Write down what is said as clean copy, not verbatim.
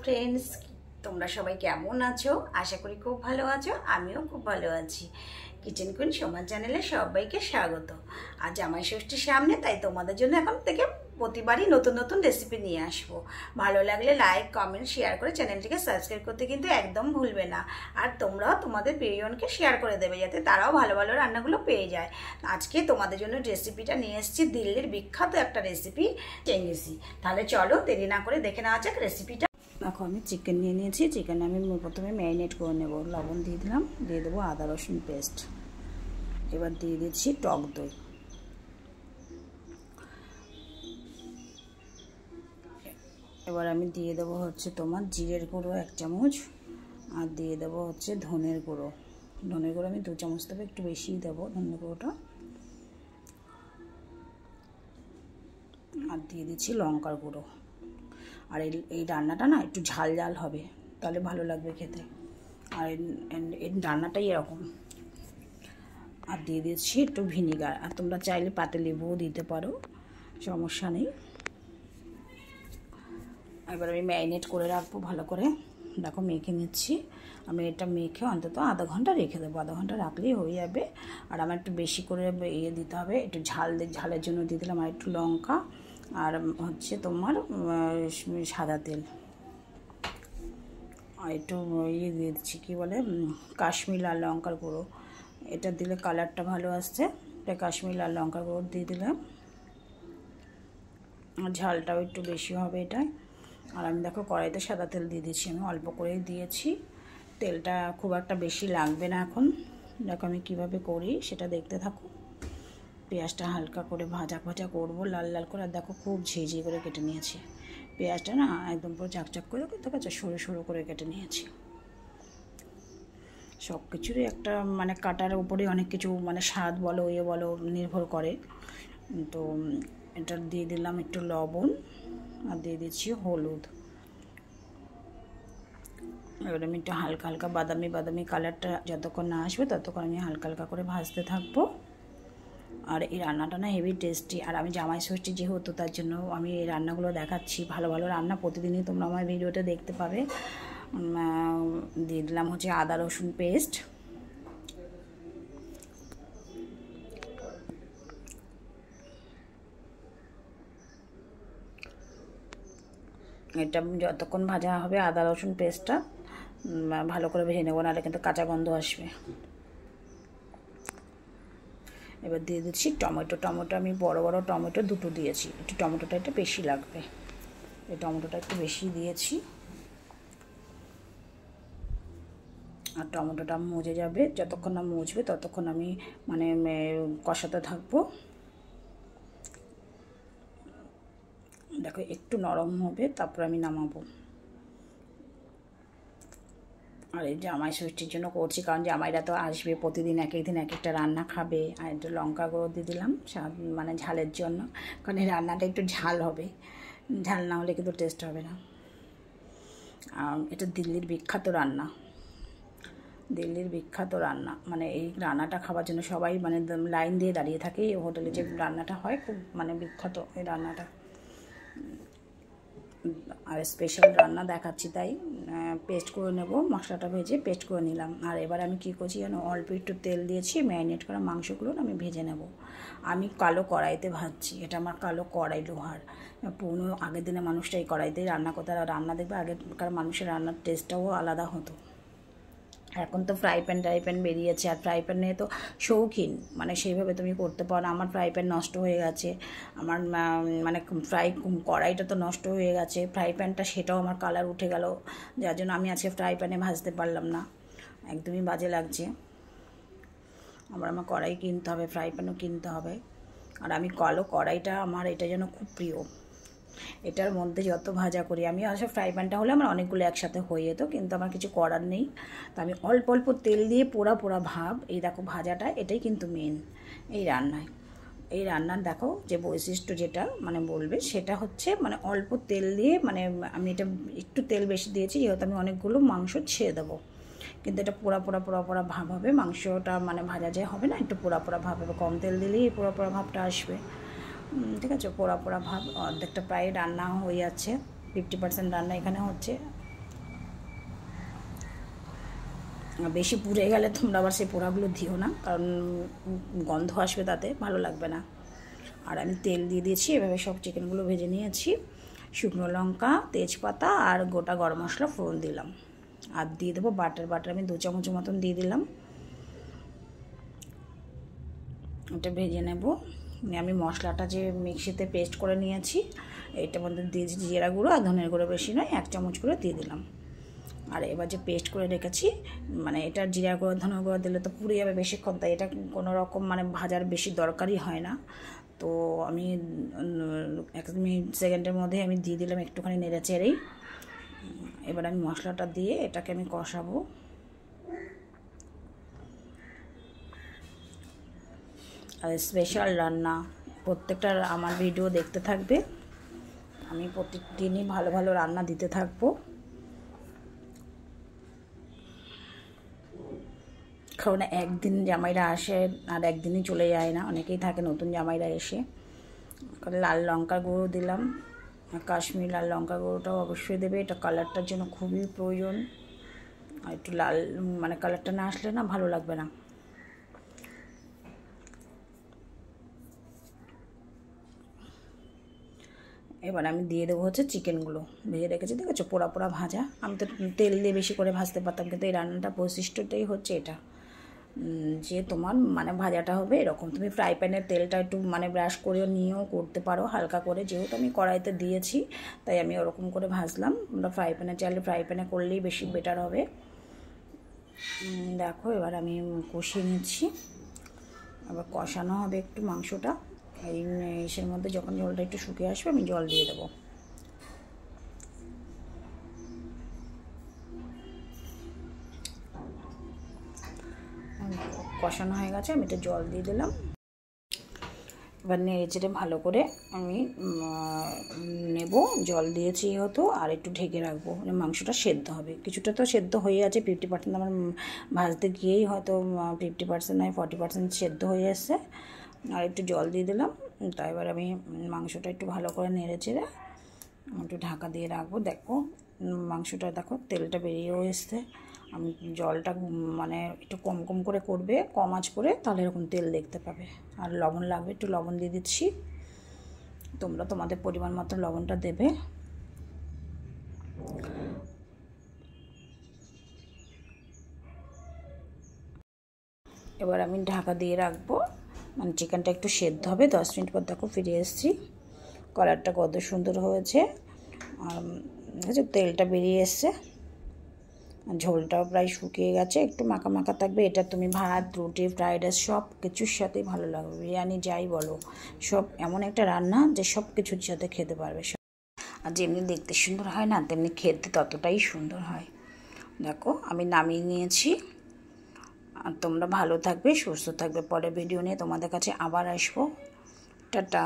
Friends, তোমরা সবাই কেমন আছো? আশা করি খুব ভালো আছো। আমিও খুব ভালো আছি। কিচেন কুইন সোমা চ্যানেলে সবাইকে স্বাগত। আজ জামাই ষষ্ঠীর সামনে, তাই তোমাদের জন্য এখন থেকে প্রতিবারই নতুন নতুন রেসিপি নিয়ে আসবো। ভালো লাগলে লাইক, কমেন্ট, শেয়ার করে চ্যানেলটিকে সাবস্ক্রাইব করতে কিন্তু একদম ভুলবে না। আর তোমরাও তোমাদের প্রিয়জনকে শেয়ার করে দেবে, যাতে তারাও ভালো ভালো রান্নাগুলো পেয়ে যায়। আজকে তোমাদের জন্য রেসিপিটা নিয়ে এসেছি, দিল্লির বিখ্যাত একটা রেসিপি, চেঙ্গিসি। তাহলে চলো দেরি না করে দেখে নেওয়া যাক রেসিপিটা। দেখো, আমি চিকেন নিয়ে নিয়েছি। চিকেন আমি প্রথমে ম্যারিনেট করে নেব। লবণ দিয়ে দিলাম, দিয়ে দেবো আদা রসুন পেস্ট। এবার দিয়ে দিচ্ছি টক দই। এবার আমি দিয়ে দেবো হচ্ছে তোমার জিরের গুঁড়ো 1 চামচ, আর দিয়ে দেবো হচ্ছে ধনের গুঁড়ো। ধনের গুঁড়ো আমি 2 চামচ দেবো, একটু বেশিই দেবো ধনের গুঁড়োটা। আর দিয়ে দিচ্ছি লঙ্কার গুঁড়ো। আর এই রান্নাটা না একটু ঝাল ঝাল হবে, তাহলে ভালো লাগবে খেতে। আর এই রান্নাটাই এরকম। আর দিয়ে দিচ্ছি একটু ভিনিগার, আর তোমরা চাইলে পাতিলেবুও দিতে পারো, সমস্যা নেই। এবার আমি ম্যারিনেট করে রাখবো ভালো করে। দেখো, মেখে নিচ্ছি। আমি এটা মেখে অন্তত আধা ঘন্টা রেখে দেবো। আধা ঘন্টা রাখলেই হয়ে যাবে। আর আমার একটু বেশি করে দিতে হবে, একটু ঝালের জন্য দিয়ে দিলাম আর একটু লঙ্কা, আর হচ্ছে তোমার সাদা তেল, আর একটু দিয়ে দিচ্ছি কী বলে কাশ্মীরি লাল লঙ্কার গুঁড়ো। এটা দিলে কালারটা ভালো আসছে, এটা কাশ্মীরি লাল লঙ্কার গুঁড়ো দিয়ে দিলাম। আর ঝালটাও একটু বেশি হবে এটায়। আর আমি দেখো কড়াইতে সাদা তেল দিয়ে দিচ্ছি, আমি অল্প করেই দিয়েছি। তেলটা খুব একটা বেশি লাগবে না এখন। দেখো আমি কীভাবে করি সেটা দেখতে থাকো। পেঁয়াজটা হালকা করে ভাজা করবো, লাল লাল করে। আর দেখো খুব ঝিঝি করে কেটে নিয়েছি পেঁয়াজটা, না একদম পুরো চাকচাক করে, দেখো সরু সরু করে কেটে নিয়েছি। সব কিছুরই একটা মানে কাটার উপরে অনেক কিছু মানে স্বাদ বলো বলো নির্ভর করে। তো এটা দিয়ে দিলাম একটু লবণ, আর দিয়ে দিচ্ছি হলুদ। এবার আমি একটু হালকা হালকা বাদামি কালারটা যতক্ষণ না আসবে ততক্ষণ আমি হালকা হালকা করে ভাজতে থাকবো। আর এই রান্নাটা না হেভি টেস্টি। আর আমি জামাই ষষ্ঠী যেহেতু, তার জন্য আমি এই রান্নাগুলো দেখাচ্ছি। ভালো ভালো রান্না প্রতিদিনই তোমরা আমার ভিডিওতে দেখতে পাবে। দিয়ে দিলাম হচ্ছে আদা রসুন পেস্ট। এটা যতক্ষণ ভাজা হবে আদা রসুন পেস্টটা ভালো করে ভেজে নেবো, নাহলে কিন্তু কাঁচা গন্ধ আসবে। এবার দিয়ে দিচ্ছি টমেটো। আমি বড় বড় টমেটো 2টো দিয়েছি। একটু টমেটোটা একটু বেশি লাগবে, এই টমেটোটা একটু বেশি দিয়েছি। আর টমেটোটা মজে যাবে, যতক্ষণ না মজবে ততক্ষণ আমি মানে কষাতে থাকবো। দেখো একটু নরম হবে, তারপর আমি নামাবো। আর এই জামাই ষষ্ঠীর জন্য করছি, কারণ জামাইরা তো আসবে, প্রতিদিন এক এক দিন এক একটা রান্না খাবে। আর একটু লঙ্কা গুঁড়ো দিয়ে দিলাম মানে ঝালের জন্য, কারণ এই রান্নাটা একটু ঝাল হবে। ঝাল না হলে কিন্তু টেস্ট হবে না। এটা দিল্লির বিখ্যাত রান্না। মানে এই রান্নাটা খাওয়ার জন্য সবাই মানে লাইন দিয়ে দাঁড়িয়ে থাকে। এই হোটেলে যে রান্নাটা হয় খুব মানে বিখ্যাত এই রান্নাটা। আর স্পেশাল রান্না দেখাচ্ছি, তাই পেস্ট করে নেব। মশলাটা ভেজে পেস্ট করে নিলাম। আর এবার আমি কী করছি যেন, অল্প একটু তেল দিয়েছি, ম্যারিনেট করা মাংসগুলো আমি ভেজে নেব। আমি কালো কড়াইতে ভাজছি, এটা আমার কালো কড়াই লোহার। পুরনো আগের দিনে মানুষটা এই কড়াইতেই রান্না করতে, আর রান্না দেখবে আগেকার মানুষের রান্নার টেস্টটাও আলাদা হতো। এখন তো ফ্রাই প্যান বেরিয়েছে, আর ফ্রাই প্যানে তো শৌখিন, মানে সেইভাবে তুমি করতে পারো না। আমার ফ্রাই প্যান নষ্ট হয়ে গেছে, আমার মানে কড়াইটা তো নষ্ট হয়ে গেছে, ফ্রাই প্যানটা সেটাও আমার কালার উঠে গেল, যার জন্য আমি আজকে ফ্রাই প্যানে ভাজতে পারলাম না। একদমই বাজে লাগছে। আমার কড়াই কিনতে হবে, ফ্রাই প্যানও কিনতে হবে। আর আমি কালো কড়াইটা আমার এটা যেন খুব প্রিয়। এটার মধ্যে যত ভাজা করি আমি, আসলে ফ্রাই প্যানটা হলে আমার অনেকগুলো একসাথে হয়ে যেত, কিন্তু আমার কিছু করার নেই। তো আমি অল্প অল্প তেল দিয়ে পোড়া ভাব, এই দেখো ভাজাটা, এটাই কিন্তু মেন এই রান্নায়। এই রান্নার দেখো যে বৈশিষ্ট্য যেটা মানে বলবে, সেটা হচ্ছে মানে অল্প তেল দিয়ে, মানে আমি এটা একটু তেল বেশি দিয়েছি যেহেতু আমি অনেকগুলো মাংস ছেড়ে দেবো, কিন্তু এটা পোড়া ভাব হবে। মাংসটা মানে ভাজা যে হবে না, একটু পোড়া ভাব হবে। কম তেল দিলেই পোড়া ভাবটা আসবে। ঠিক আছে, পোড়া ভাব। অর্ধেকটা প্রায় রান্না হয়ে যাচ্ছে, 50% রান্না এখানে হচ্ছে। বেশি পুড়ে গেলে তোমরা আবার সেই পোড়াগুলো দিও না, কারণ গন্ধ আসবে, তাতে ভালো লাগবে না। আর আমি তেল দিয়ে দিয়েছি, এভাবে সব চিকেনগুলো ভেজে নিয়েছি। শুকনো লঙ্কা, তেজপাতা আর গোটা গরম মশলা ফোড়ন দিলাম। আর দিয়ে দেবো বাটার আমি 2 চামচ মতন দিয়ে দিলাম। এটা ভেজে নেব। আমি মশলাটা যে মিক্সিতে পেস্ট করে নিয়েছি, এটার মধ্যে দিয়েছি জিরা গুঁড়ো আর ধনের গুঁড়ো, বেশি নয়, 1 চামচ করে দিয়ে দিলাম। আর এবার যে পেস্ট করে রেখেছি, মানে এটা জিরা গুঁড়ো ধনের গুঁড়ো দিলে তো পুড়ে যাবে বেশিক্ষণ, তাই এটা কোনো রকম মানে ভাজার বেশি দরকারই হয় না। তো আমি 1 সেকেন্ডের মধ্যে আমি দিয়ে দিলাম একটুখানি নেড়ে চেড়েই। এবার আমি মশলাটা দিয়ে এটাকে আমি কষাবো। আর স্পেশাল রান্না, প্রত্যেকটা আমার ভিডিও দেখতে থাকবে, আমি প্রত্যেকদিনই ভালো ভালো রান্না দিতে থাকবো। কারণ একদিন জামাইরা আসে আর একদিনই চলে যায় না, অনেকেই থাকে নতুন জামাইরা এসে। লাল লঙ্কা গুঁড়ো দিলাম, কাশ্মীর লাল লঙ্কা গুঁড়োটাও অবশ্যই দেবে, এটা কালারটার জন্য খুবই প্রয়োজন। আর একটু লাল মানে কালারটা না আসলে না ভালো লাগবে না। এবার আমি দিয়ে দেবো হচ্ছে চিকেনগুলো ভেজে রেখেছি, দেখেছো পোড়া পোড়া ভাজা। আমি তো তেল দিয়ে বেশি করে ভাজতে পারতাম, কিন্তু এই রান্নাটা বৈশিষ্ট্যটাই হচ্ছে এটা, যে তোমার মানে ভাজাটা হবে এরকম। তুমি ফ্রাই প্যানের তেলটা একটু মানে ব্রাশ করে নিয়েও করতে পারো হালকা করে, যেহেতু আমি কড়াইতে দিয়েছি তাই আমি ওরকম করে ভাজলাম। তোমরা ফ্রাই প্যানে চাইলে ফ্রাই প্যানে করলেই বেশি বেটার হবে। দেখো এবার আমি কষিয়ে নিচ্ছি, আবার কষানো হবে একটু মাংসটা। এই ইসের মধ্যে যখন জলটা একটু শুকিয়ে আসবে আমি জল দিয়ে দেবো। কষানো হয়ে গেছে, আমি এটা জল দিয়ে দিলাম। এবার নেড়ে চেড়ে ভালো করে আমি নেব, জল দিয়েছি হতো, আর একটু ঢেকে রাখবো, মানে মাংসটা সেদ্ধ হবে। কিছুটা তো সেদ্ধ হয়ে আছে, 50% আমার ভাজতে গিয়েই হয়তো 50% নয় 40% সেদ্ধ হয়ে এসছে। আর একটু জল দিয়ে দিলাম। তাই এবার আমি মাংসটা একটু ভালো করে নেড়ে চেড়ে একটু ঢাকা দিয়ে রাখবো। দেখো মাংসটা দেখো তেলটা বেরিয়েও এসছে। আমি জলটা মানে একটু কম কম করে করবে, কম আঁচ করে, তাহলে এরকম তেল দেখতে পাবে। আর লবণ লাগবে, একটু লবণ দিয়ে দিচ্ছি, তোমরা তোমাদের পরিমাণ মতো লবণটা দেবে। এবার আমি ঢাকা দিয়ে রাখবো, মানে চিকেনটা একটু সেদ্ধ হবে। 10 মিনিট পর দেখো ফিরে এসেছি, কালারটা কত সুন্দর হয়েছে, আর তেলটা বেরিয়ে এসছে, ঝোলটাও প্রায় শুকিয়ে গেছে, একটু মাখা মাখা থাকবে। এটা তুমি ভাত, রুটি, ফ্রাইড রাইস সব কিছুর সাথেই ভালো লাগবে, বিরিয়ানি যাই বলো, সব এমন একটা রান্না যে সব কিছুর সাথে খেতে পারবে। আর যেমনি দেখতে সুন্দর হয় না, তেমনি খেতে ততটাই সুন্দর হয়। দেখো আমি নামিয়ে নিয়েছি। আর তোমরা ভালো থাকবে, সুস্থ থাকবে। পরে ভিডিও নিয়ে তোমাদের কাছে আবার আসবো। টাটা।